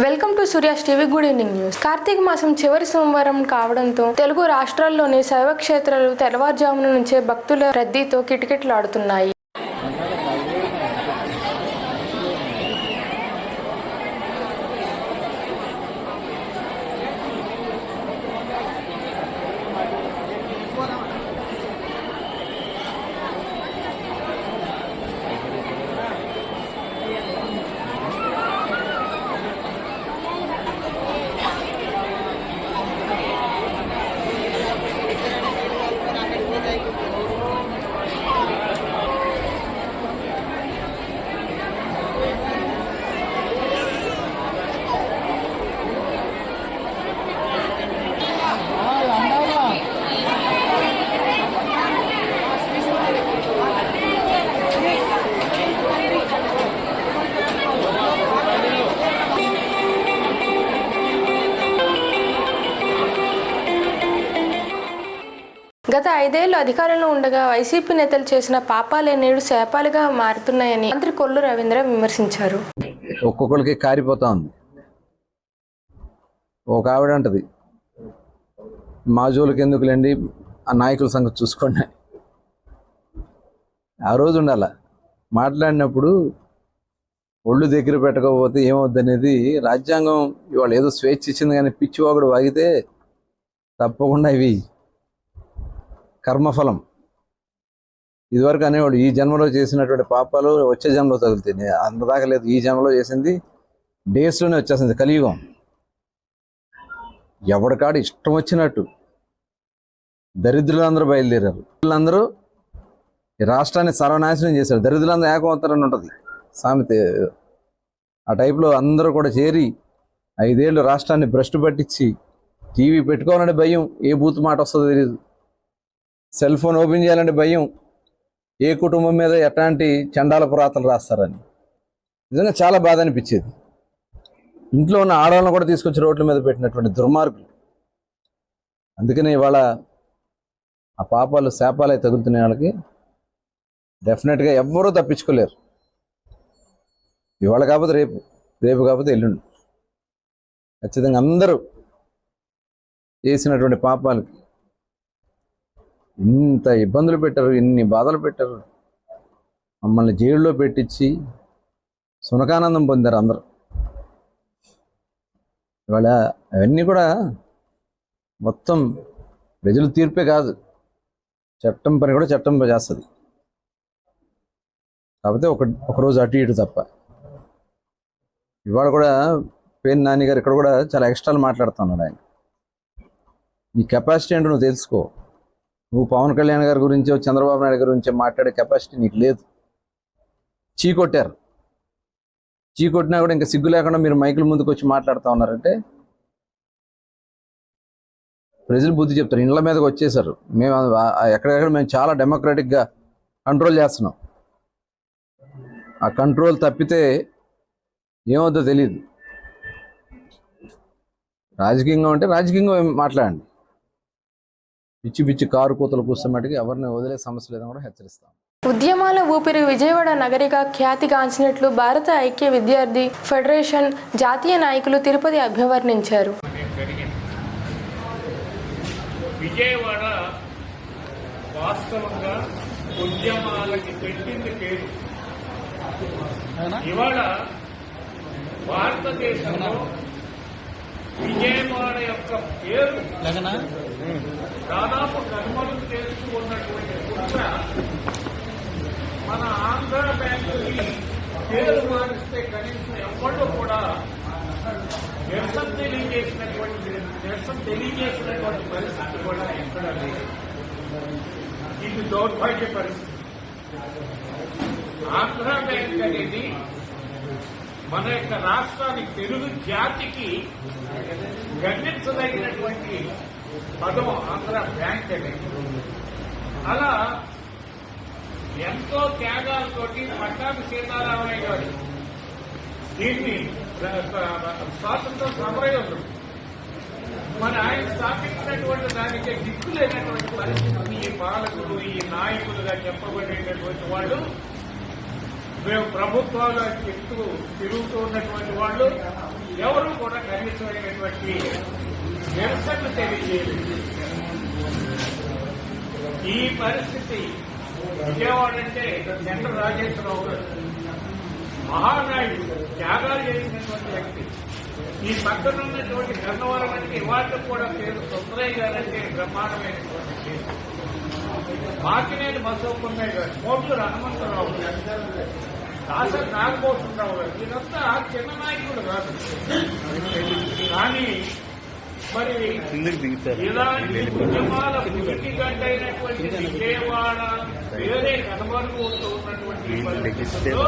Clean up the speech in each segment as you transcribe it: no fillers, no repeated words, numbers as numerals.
Welcome to Surya's TV. Good evening news. కార్తీక మాసం చివరి సోమవారం కావడంతో తెలుగు రాష్ట్రాల్లోని శైవ క్షేత్రాలు తెల్లవారుజామున నుంచే భక్తుల రద్దీతో కిటకిటలాడుతున్నాయి. గత 5 ఏళ్లు అధికారంలో ఉండగా వైసీపీ నేతలు చేసిన పాపాలే నేడు శాపాలుగా మారుతున్నాయని మంత్రి కొల్లు రవీంద్ర విమర్శించారు. ఒక్కొక్కరికి కారిపోతా ఉంది. ఒక ఆవిడ అంటది, మా జోలికి ఎందుకులేండి, ఆ నాయకుల సంగతి చూసుకోండి. ఆ రోజు ఉండాల మాట్లాడినప్పుడు ఒళ్ళు దగ్గర పెట్టకపోతే ఏమవుద్దనేది రాజ్యాంగం ఇవాళ ఏదో స్వేచ్ఛ ఇచ్చింది, కానీ పిచ్చివాగుడు వాగితే తప్పకుండా ఇవి కర్మఫలం. ఇదివరకు అనేవాడు ఈ జన్మలో చేసినటువంటి పాపాలు వచ్చే జన్మలో తగులుతాయి. అంతదాకా లేదు, ఈ జన్మలో చేసింది డేస్లోనే వచ్చేసింది. కలియుగం ఎవడికాడు ఇష్టం వచ్చినట్టు దరిద్రులందరూ బయలుదేరారు. వీళ్ళందరూ ఈ రాష్ట్రాన్ని సర్వనాశనం చేశారు. దరిద్రులందరూ ఏకమవుతారని ఉంటుంది సామెత. ఆ టైప్లో అందరూ కూడా చేరి 5 ఏళ్ళు రాష్ట్రాన్ని భ్రష్టు పట్టించి టీవీ పెట్టుకోవాలంటే భయం, ఏ బూత్ మాట వస్తుందో తెలియదు. సెల్ ఫోన్ ఓపెన్ చేయాలంటే భయం, ఏ కుటుంబం మీద ఎట్లాంటి చండాల పురాతలు రాస్తారని. నిజంగా చాలా బాధ అనిపించేది. ఇంట్లో ఉన్న ఆడవాళ్ళని కూడా తీసుకొచ్చి రోడ్ల మీద పెట్టినటువంటి దుర్మార్గులు. అందుకనే ఇవాళ ఆ పాపాలు శాపాలు అయి తగులుతున్న వాళ్ళకి డెఫినెట్గా ఎవ్వరూ తప్పించుకోలేరు. ఇవాళ కాకపోతే రేపు, రేపు కాకపోతే ఎల్లుండి ఖచ్చితంగా అందరూ చేసినటువంటి పాపాలకి ఇంత ఇబ్బందులు పెట్టారు, ఇన్ని బాధలు పెట్టారు, మమ్మల్ని జైల్లో పెట్టించి సునకానందం పొందారు అందరూ. ఇవాళ అవన్నీ కూడా మొత్తం ప్రజల తీర్పే కాదు, చట్టం పని కూడా చట్టం చేస్తుంది. కాకపోతే ఒకరోజు అటు ఇటు తప్ప. ఇవాళ కూడా పేరు నాని గారు ఇక్కడ కూడా చాలా ఎక్స్ట్రాలు మాట్లాడుతున్నాడు. ఆయన నీ కెపాసిటీ ఏంటో నువ్వు తెలుసుకో. నువ్వు పవన్ కళ్యాణ్ గారి గురించో చంద్రబాబు నాయుడు గారి గురించో మాట్లాడే కెపాసిటీ నీకు లేదు. చీకొట్టారు. చీకొట్టినా కూడా ఇంకా సిగ్గు లేకుండా మీరు మైకుల ముందుకు వచ్చి మాట్లాడుతూ ఉన్నారంటే ప్రజలు బుద్ధి చెప్తారు. ఇండ్ల మీదకి వచ్చేసారు. మేము ఎక్కడెక్కడ మేము చాలా డెమోక్రాటిక్గా కంట్రోల్ చేస్తున్నాం. ఆ కంట్రోల్ తప్పితే ఏమవుద్దో తెలియదు. రాజకీయంగా ఉంటే రాజకీయంగా మాట్లాడండి. పిచ్చి పిచ్చి కారు కూతలు కూర్చోమటికి ఎవరిని వదిలే సమస్య లేదని కూడా హెచ్చరిస్తాం. ఉద్యమాల ఊపిరి విజయవాడ నగరిగా ఖ్యాతిగాంచినట్లు భారత ఐక్య విద్యార్థి ఫెడరేషన్ జాతీయ నాయకులు తిరుపతి అభివర్ణించారు. విజయవాడ వాస్తవంగా ఉద్యమాలకి పెట్టింది పేరు. ఇవాళ భారతదేశంలో విజయవాడ యొక్క పేరు దాదాపు కనుమరుగు చేస్తూ ఉన్నటువంటి కుట్ర మన ఆంధ్ర బ్యాంకుకి పేరు మారిస్తే కనీసం ఎవ్వరూ కూడా నిరసన తెలియజేసినటువంటి పరిస్థితి కూడా ఎక్కడ లేదు. ఇది దౌర్భాగ్య పరిస్థితి. ఆంధ్ర బ్యాంక్ అనేది మన యొక్క రాష్ట్రానికి, తెలుగు జాతికి గణించదగినటువంటి పదం ఆంధ్ర బ్యాంక్ అనేది. అలా ఎంతో త్యాగాలతోటి పట్టాభి సీతారామయ్య గారు దీన్ని స్వాతంత్ర సమరయోధుడు మన ఆయన స్థాపించినటువంటి దానికి దిక్కు లేనటువంటి పరిస్థితి ఈ పాలకులు, ఈ నాయకులుగా చెప్పబడేటటువంటి వాళ్ళు, మేము ప్రభుత్వాలు చెప్తూ తిరుగుతూ ఉన్నటువంటి వాళ్ళు ఎవరు కూడా కనీసమైనటువంటి నిరసనలు తెలియజేయలేదు. ఈ పరిస్థితి విజయవాడ అంటే చంద్ర రాజేశ్వరరావు గారు మహానాయుడు, త్యాగాలు చేసినటువంటి వ్యక్తి. ఈ పక్కన ఉన్నటువంటి గన్నవరం అంటే ఇవాళ కూడా పేరు సుందరయ్య గారంటే బ్రహ్మాండమైనటువంటి కేసు. మాకినేని బసవపున్నయ్య గారు, మోటూరు హనుమంతరావు గారు, దాసరి నాగభూషణరావు గారు, ఇదంతా చిన్న నాయకుడు కాదు. కానీ మరి ఇలాంటి ఉద్యమాల పుట్టిగడ్డ అయినటువంటి విజయవాడ వేరే కనబడుతూ ఉన్నటువంటి పరిస్థితుల్లో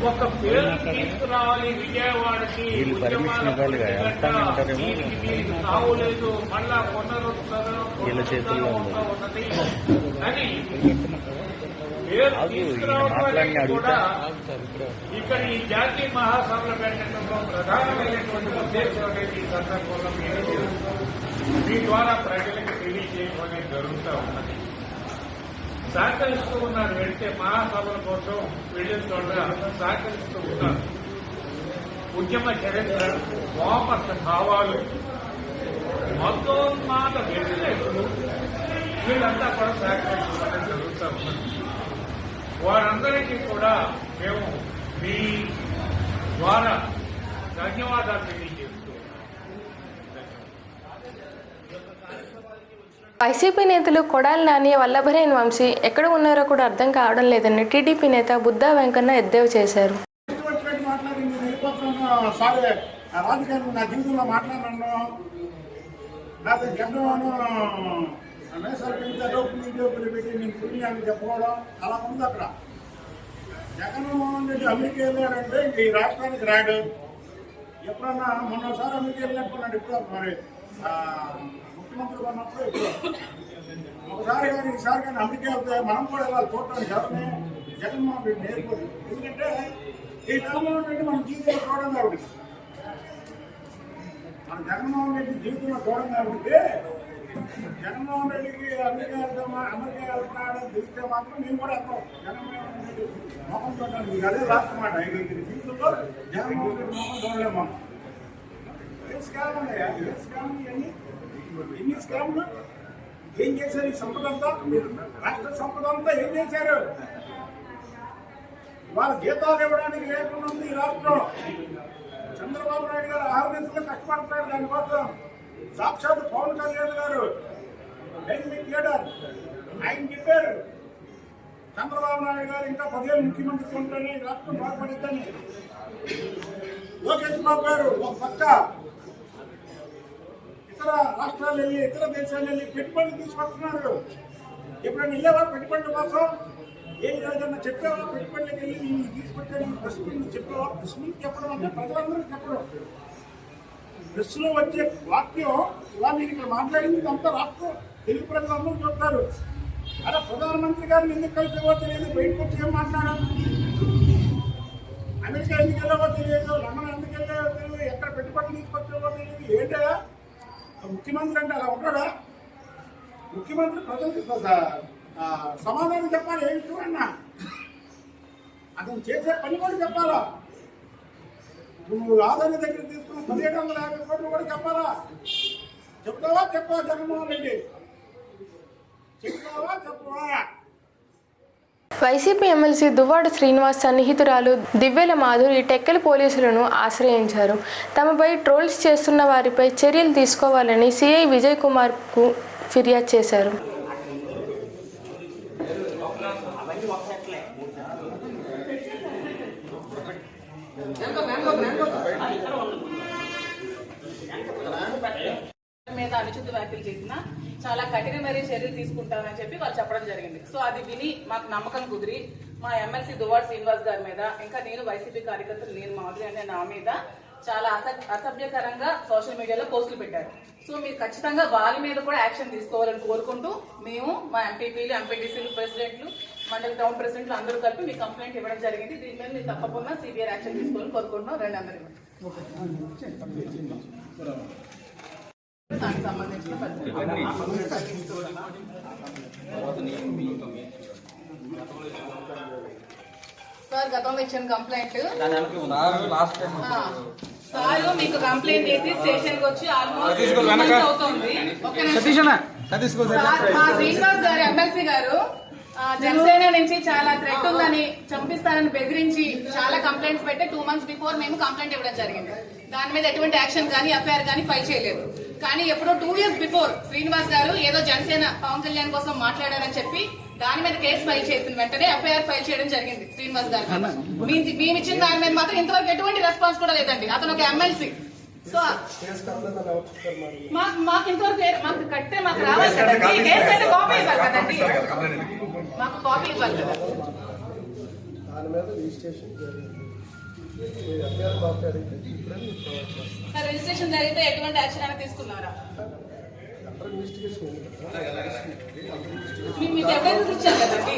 ఒక పేరు తీసుకురావాలి విజయవాడకి. దీనికి మీకు తావులేదు, మళ్ళా పునరుద్ధరణ ఉన్నది అని పేరు తీసుకురావడానికి కూడా ఇక్కడ ఈ జాతీయ మహాసభలు పెట్టడంలో ప్రధానమైనటువంటి ఉద్దేశం అనేది ఈ సందర్భంలో మీ ద్వారా ప్రజలకు తెలియజేయడం అనేది జరుగుతూ ఉన్నది. సహకరిస్తూ ఉన్నారు, వెళ్తే మహాసభల కోసం వెళ్ళిన చోట సహకరిస్తూ ఉన్నారు. ఉద్యమ చరిత్ర, వామపక్ష భావాలు, మతోన్మాద వ్యతిరేకులు వీళ్ళంతా కూడా సహకరిస్తూ జరుగుతూ ఉన్నారు. వారందరికీ కూడా మేము మీ ద్వారా ధన్యవాదాలు తెలియజేస్తూ వైసీపీ నేతలు కొడాలి నాని, వల్లభనేని వంశీ ఎక్కడ ఉన్నారో కూడా అర్థం కావడం లేదని టీడీపీ నేత బుద్దా వెంకన్న ఎద్దేవా చేశారు. రాజకీయాలు నా జీవితంలో మాట్లాడినాను, నాకు జగన్ మేసాలు పెంచారు, పెట్టి నేను పుణ్యాన్ని చెప్పుకోవడం అలా ఉంది. అక్కడ జగన్మోహన్ రెడ్డి అమెరికా వెళ్ళాడంటే ఈ రాష్ట్రానికి రాడు. ఎప్పుడన్నా మొన్నసారి అమెరికా వెళ్ళినట్టున్నాడు. ఇప్పుడు మరి ముఖ్యమంత్రి ఉన్నప్పుడు ఇప్పుడు ఒకసారి కానీ ఈసారి కానీ అమెరికా వెళ్తే మనం కూడా వెళ్ళాలి చూడటానికి. ఎవరిని జగన్మోహన్ రెడ్డి నేర్చుకోండి. ఎందుకంటే ఈ జగన్మోహన్ రెడ్డి మన జీవితంలో చూడడం కాబట్టి, మన జగన్మోహన్ రెడ్డి జీవితంలో చూడడం కాబట్టి జగన్మోహన్ రెడ్డికి అమెరికా వెళ్తున్నాడని తెలిస్తే మాత్రం మేము కూడా వెళ్తాం. జగన్మోహన్ రెడ్డి మొహం చూడడానికి అదే లాస్ట్ మాట. జీవితంలో జగన్మోహన్ రెడ్డి మొహం చూడలేము మనం. ఏం స్కామ్ ఉన్నాయా? ఏ స్కామ్ ఇవన్నీ? ఎన్ని స్కామ్లు ఏం చేశారు? ఈ సంపద అంతా, రాష్ట్ర సంపద అంతా ఏం చేశారు? వాళ్ళ జీతాలు ఇవ్వడానికి లేకుండా ఉంది ఈ రాష్ట్రం. చంద్రబాబు నాయుడు గారు 6 నెలలు కష్టపడతారు దానికోసం. సాక్షాత్ పవన్ కళ్యాణ్ గారు డైనమిక్ లీడర్, ఆయన చెప్పారు చంద్రబాబు నాయుడు గారు ఇంకా 10 ఏళ్ళు ముఖ్యమంత్రి ఉంటేనే రాష్ట్రం బాగుపడిద్దని. లోకేష్ బాబు గారు ఒక పక్క ఇతర రాష్ట్రాలు వెళ్ళి, ఇతర దేశాలు వెళ్ళి పెట్టుబడులు తీసుకొస్తున్నారు. ఎప్పుడైనా వెళ్ళేవా పెట్టుబడుల కోసం? ఏ రోజన్నా చెప్పావా? పెట్టుబడులకు వెళ్ళి నేను తీసుకొచ్చాను ప్రెస్ మీట్ చెప్పావా? ప్రెస్ మీట్ చెప్పడం అంటే ప్రజలందరూ చెప్పడం. ప్రెస్ లో వచ్చే వాక్యం ఇవాళ నేను ఇక్కడ మాట్లాడింది అంతా రాష్ట్రం తెలుగు ప్రజలందరూ చూస్తారు. అలా ప్రధానమంత్రి గారిని ఎందుకు కలిసేవో తెలియదు, బయటకు వచ్చి ఏం మాట్లాడాలి, అమెరికా ఎందుకు వెళ్ళావో తెలియదు, లండన్ ఎందుకు వెళ్ళావో తెలియదు, ఎక్కడ పెట్టుబడులు తీసుకొచ్చావో తెలియదు. ఏంటా ముఖ్యమంత్రి అంటే అలా ఉంటాడా? ముఖ్యమంత్రి ప్రజలకు సమాధానం చెప్పాలి. ఏ విషయం అన్నా అతను చేసే పని కూడా చెప్పాలా. నువ్వు ఆదాయ దగ్గర తీసుకున్న 1750 కోట్లు కూడా చెప్పాలా? చెప్తావా చెప్పవా? జగన్మోహన్ రెడ్డి చెప్తావా చెప్పవా? వైసీపీ ఎమ్మెల్సీ దువ్వాడ శ్రీనివాస్ సన్నిహితురాలు దివ్యల మాధురి టెక్కలి పోలీసులను ఆశ్రయించారు. తమపై ట్రోల్స్ చేస్తున్న వారిపై చర్యలు తీసుకోవాలని సిఐ విజయ్ కుమార్కు ఫిర్యాదు చేశారు. మీద అనుచిత వ్యాఖ్యలు చేసినా చాలా కఠినమైన చర్యలు తీసుకుంటామని చెప్పి వాళ్ళు చెప్పడం జరిగింది. సో అది విని మాకు నమ్మకం కుదిరి మా ఎమ్మెల్సీ దువ్వాడ శ్రీనివాస్ గారి మీద, ఇంకా నేను వైసీపీ కార్యకర్తలు నేను మాధురి అనే నా మీద చాలా అసభ్యకరంగా సోషల్ మీడియాలో పోస్టులు పెట్టారు. సో మీరు ఖచ్చితంగా వాళ్ళ మీద కూడా యాక్షన్ తీసుకోవాలని కోరుకుంటూ మేము మా ఎంపీపీలు, ఎంపీటీసీలు, ప్రెసిడెంట్లు, మండల టౌన్ ప్రెసిడెంట్లు అందరూ కలిపి మీకు కంప్లైంట్ ఇవ్వడం జరిగింది. దీని మీద మీరు తప్పకుండా సివియర్ యాక్షన్ తీసుకోవాలని కోరుకుంటున్నాం. రండి అందరూ. దానికి సంబంధించిన సార్ గతంలో ఇచ్చిన కంప్లైంట్ సార్ మీకు కంప్లైంట్ చేసి స్టేషన్ కి వచ్చి ఆల్మోస్ట్ అవుతుంది. మా శ్రీనివాస్ గారు ఎమ్మెల్సీ గారు జనసేన నుంచి చాలా థ్రెట్ ఉందని, చంపిస్తానని బెదిరించి చాలా కంప్లైంట్స్ పెట్టి 2 months బిఫోర్ మేము కంప్లైంట్ ఇవ్వడం జరిగింది. దాని మీద ఎటువంటి యాక్షన్ కానీ ఎఫ్ఐఆర్ కానీ ఫైల్ చేయలేదు. కానీ ఎప్పుడో 2 years బిఫోర్ శ్రీనివాస్ గారు ఏదో జనసేన పవన్ కళ్యాణ్ కోసం మాట్లాడారని చెప్పి దాని మీద కేసు ఫైల్ చేసిన వెంటనే ఎఫ్ఐఆర్ ఫైల్ చేయడం జరిగింది శ్రీనివాస్ గారు. మేము ఇచ్చిన దాని మీద మాత్రం ఇంతవరకు ఎటువంటి రెస్పాన్స్ కూడా లేదండి. అతను ఒక ఎమ్మెల్సీ. సో మాకు ఇంతవరకు మాకు కట్టే మాకు రావాలి కదండి. కేసు అయితే కాపీ ఇవ్వాలి కదండి, మాకు కాపీ ఇవ్వాలి కదా. సార్ రిజిస్ట్రేషన్ జరిగితే ఎటువంటి యాక్షన్ అయినా తీసుకున్నారా? మీకు ఎవిడెన్స్ ఇచ్చారు కదండి.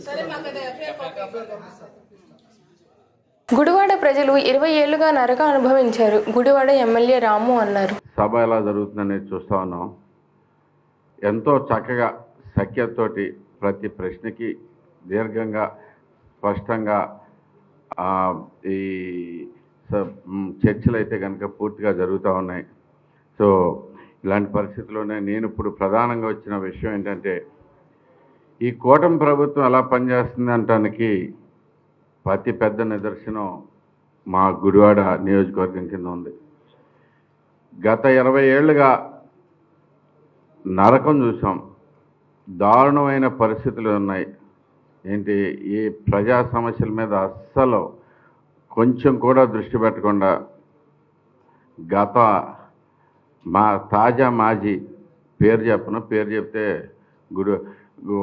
సరే మాకు అది ఎఫ్ఐఆర్ గుడివాడ ప్రజలు 20 ఏళ్లుగా నరక అనుభవించారు. గుడివాడ ఎమ్మెల్యే రాము అన్నారు. సభ ఎలా జరుగుతుందనేది చూస్తా ఉన్నాం. ఎంతో చక్కగా సఖ్యతతోటి ప్రతి ప్రశ్నకి దీర్ఘంగా స్పష్టంగా ఈ చర్చలు అయితే కనుక పూర్తిగా జరుగుతూ ఉన్నాయి. సో ఇలాంటి పరిస్థితుల్లోనే నేను ఇప్పుడు ప్రధానంగా వచ్చిన విషయం ఏంటంటే, ఈ కూటమి ప్రభుత్వం ఎలా పనిచేస్తుంది అనటానికి అతి పెద్ద నిదర్శనం మా గుడివాడ నియోజకవర్గం కింద ఉంది. గత 20 ఏళ్లుగా నరకం చూసాం. దారుణమైన పరిస్థితులు ఉన్నాయి. ఏంటి, ఈ ప్రజా సమస్యల మీద అస్సలు కొంచెం కూడా దృష్టి పెట్టకుండా గత తాజా మాజీ పేరు చెప్తే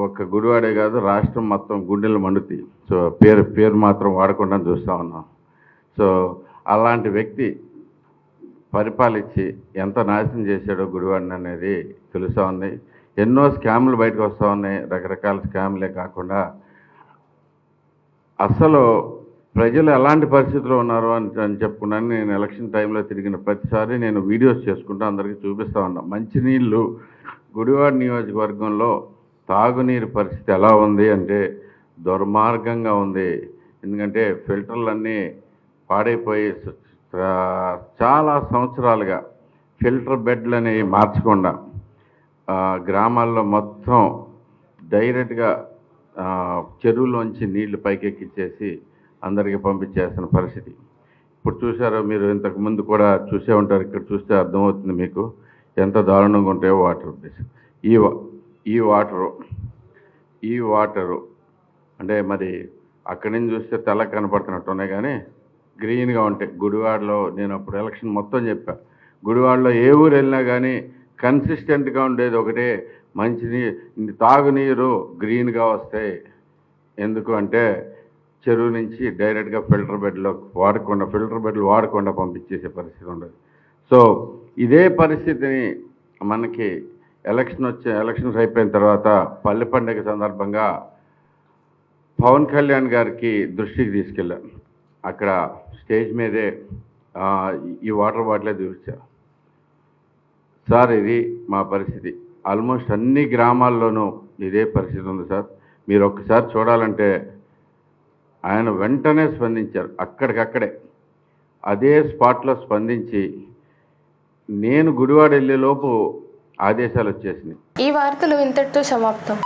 ఒక గుడివాడే కాదు, రాష్ట్రం మొత్తం గుండెలు మండుతాయి. సో పేరు మాత్రం వాడకుండా చూస్తూ ఉన్నాం. సో అలాంటి వ్యక్తి పరిపాలించి ఎంత నాశనం చేశాడో గుడివాడిని అనేది తెలుస్తూ ఉంది. ఎన్నో స్కామ్లు బయటకు వస్తూ ఉన్నాయి. రకరకాల స్కామ్లే కాకుండా అసలు ప్రజలు ఎలాంటి పరిస్థితుల్లో ఉన్నారు అని చెప్పుకున్నాను. నేను ఎలక్షన్ టైంలో తిరిగిన ప్రతిసారి నేను వీడియోస్ చేసుకుంటూ అందరికీ చూపిస్తూ ఉన్నా. మంచినీళ్ళు గుడివాడ నియోజకవర్గంలో తాగునీరు పరిస్థితి ఎలా ఉంది అంటే దుర్మార్గంగా ఉంది. ఎందుకంటే ఫిల్టర్లన్నీ పాడైపోయి చాలా సంవత్సరాలుగా ఫిల్టర్ బెడ్లు అనేవి మార్చకుండా గ్రామాల్లో మొత్తం డైరెక్ట్గా చెరువులోంచి నీళ్లు పైకెక్కిచ్చేసి అందరికీ పంపించేస్తున్న పరిస్థితి. ఇప్పుడు చూసారో మీరు, ఇంతకు ముందు కూడా చూసే ఉంటారు. ఇక్కడ చూస్తే అర్థమవుతుంది మీకు ఎంత దారుణంగా ఉంటాయో వాటర్. ఈ వాటరు అంటే మరి అక్కడి నుంచి చూస్తే తెల్ల కనపడుతున్నట్టు ఉన్నాయి, కానీ గ్రీన్గా ఉంటాయి. గుడివాడలో నేను అప్పుడు ఎలక్షన్ మొత్తం చెప్పా, గుడివాడలో ఏ ఊరు వెళ్ళినా కానీ కన్సిస్టెంట్గా ఉండేది ఒకటే, తాగునీరు గ్రీన్గా వస్తాయి. ఎందుకు అంటే చెరువు నుంచి డైరెక్ట్గా ఫిల్టర్ బెడ్లు వాడకుండా పంపించేసే పరిస్థితి ఉండదు. సో ఇదే పరిస్థితిని మనకి ఎలక్షన్స్ అయిపోయిన తర్వాత పల్లె పండుగ సందర్భంగా పవన్ కళ్యాణ్ గారికి దృష్టికి తీసుకెళ్ళాను. అక్కడ స్టేజ్ మీదే ఈ వాటర్ బాటిలే చూపించారు. సార్, ఇది మా పరిస్థితి. ఆల్మోస్ట్ అన్ని గ్రామాల్లోనూ ఇదే పరిస్థితి ఉంది సార్. మీరు ఒక్కసారి చూడాలంటే ఆయన వెంటనే స్పందించారు. అక్కడికక్కడే అదే స్పాట్లో స్పందించి నేను గుడివాడ వెళ్ళేలోపు ఆదేశాలు వచ్చేసినాయి. ఈ వార్తలు ఇంతటితో సమాప్తం.